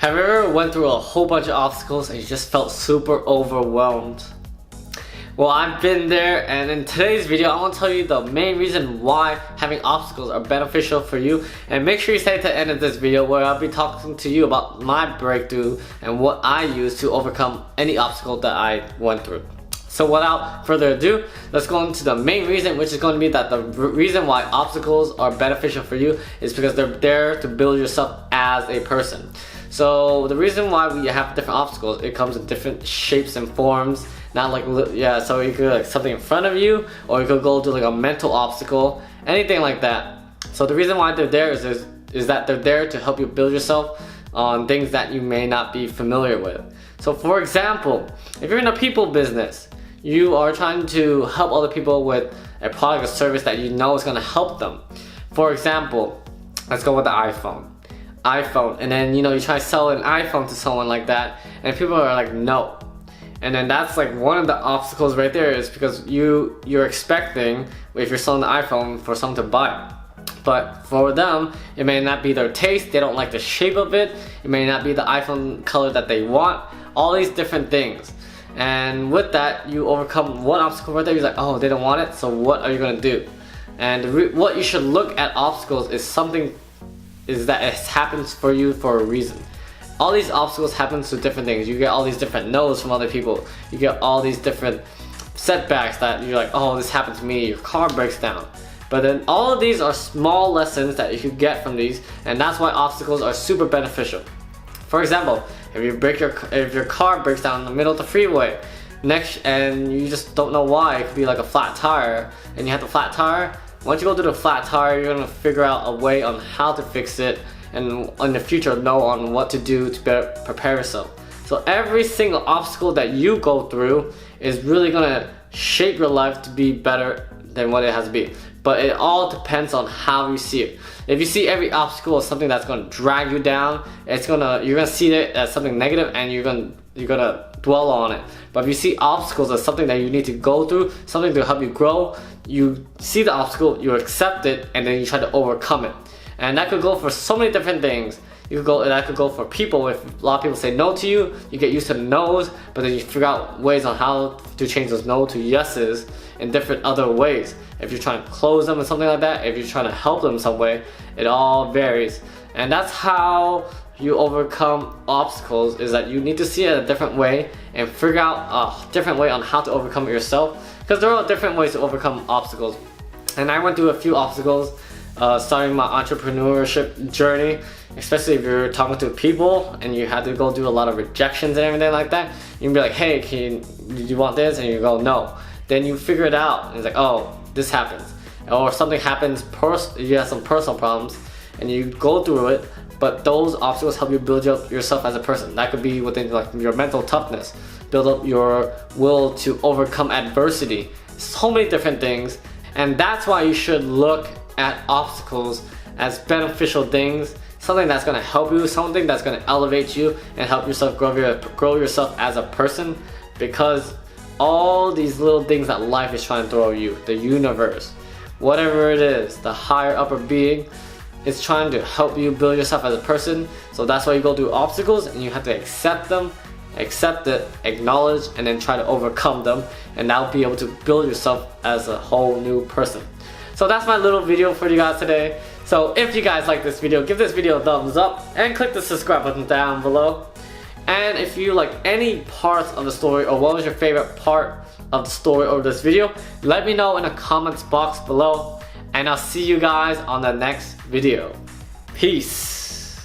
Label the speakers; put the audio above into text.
Speaker 1: Have you ever went through a whole bunch of obstacles and you just felt super overwhelmed? Well, I've been there, and in today's video I want to tell you the main reason why having obstacles are beneficial for you. And make sure you stay to the end of this video where I'll be talking to you about my breakthrough and what I use to overcome any obstacle that I went through. So without further ado, let's go into the main reason, which is going to be that the reason why obstacles are beneficial for you is because they're there to build yourself as a person. So the reason why we have different obstacles, it comes in different shapes and forms. Not like, yeah, so you could like something in front of you, or you could go to like a mental obstacle, anything like that. So the reason why they're there is that they're there to help you build yourself on things that you may not be familiar with. So for example, if you're in a people business, you are trying to help other people with a product or service that you know is going to help them. For example, let's go with the iPhone, and then you try to sell an iPhone to someone like that, and people are like, no. And then that's like one of the obstacles right there, is because you're expecting, if you're selling the iPhone, for someone to buy it. But for them, it may not be their taste, they don't like the shape of it, it may not be the iPhone color that they want, all these different things. And with that, you overcome one obstacle right there. You're like, oh, they don't want it, so what are you gonna do? And what you should look at obstacles is that it happens for you for a reason. All these obstacles happen to different things. You get all these different no's from other people. You get all these different setbacks that you're like, oh, this happened to me. Your car breaks down. But then all of these are small lessons that you can get from these, and that's why obstacles are super beneficial. For example, if your car breaks down in the middle of the freeway, and you just don't know why, it could be like a flat tire, and you have the flat tire. Once you go through the flat tire, you're gonna figure out a way on how to fix it, and in the future know on what to do to better prepare yourself. So every single obstacle that you go through is really gonna shape your life to be better than what it has to be. But it all depends on how you see it. If you see every obstacle as something that's gonna drag you down, you're gonna see it as something negative, and you're gonna dwell on it. But if you see obstacles as something that you need to go through, something to help you grow, you see the obstacle, you accept it, and then you try to overcome it. And that could go for so many different things. That could go for people. If a lot of people say no to you, you get used to the no's, but then you figure out ways on how to change those no to yeses in different other ways. If you're trying to close them or something like that, if you're trying to help them in some way, it all varies. And that's how you overcome obstacles, is that you need to see it a different way and figure out a different way on how to overcome it yourself. Because there are different ways to overcome obstacles. And I went through a few obstacles starting my entrepreneurship journey, especially if you're talking to people and you had to go through a lot of rejections and everything like that. You can be like, hey, do you want this? And you go, no. Then you figure it out, and it's like, oh, this happens. Or something happens, you have some personal problems, and you go through it, but those obstacles help you build up yourself as a person. That could be within like your mental toughness, build up your will to overcome adversity, so many different things. And that's why you should look at obstacles as beneficial things, something that's going to help you, something that's going to elevate you and help yourself grow yourself as a person. Because all these little things that life is trying to throw you, the universe, whatever it is, the higher upper being, is trying to help you build yourself as a person. So that's why you go through obstacles, and you have to accept them, accept it, acknowledge, and then try to overcome them, and that'll be able to build yourself as a whole new person. So that's my little video for you guys today. So if you guys like this video, give this video a thumbs up and click the subscribe button down below. And if you like any parts of the story, or what was your favorite part of the story or this video, let me know in the comments box below. And I'll see you guys on the next video. Peace.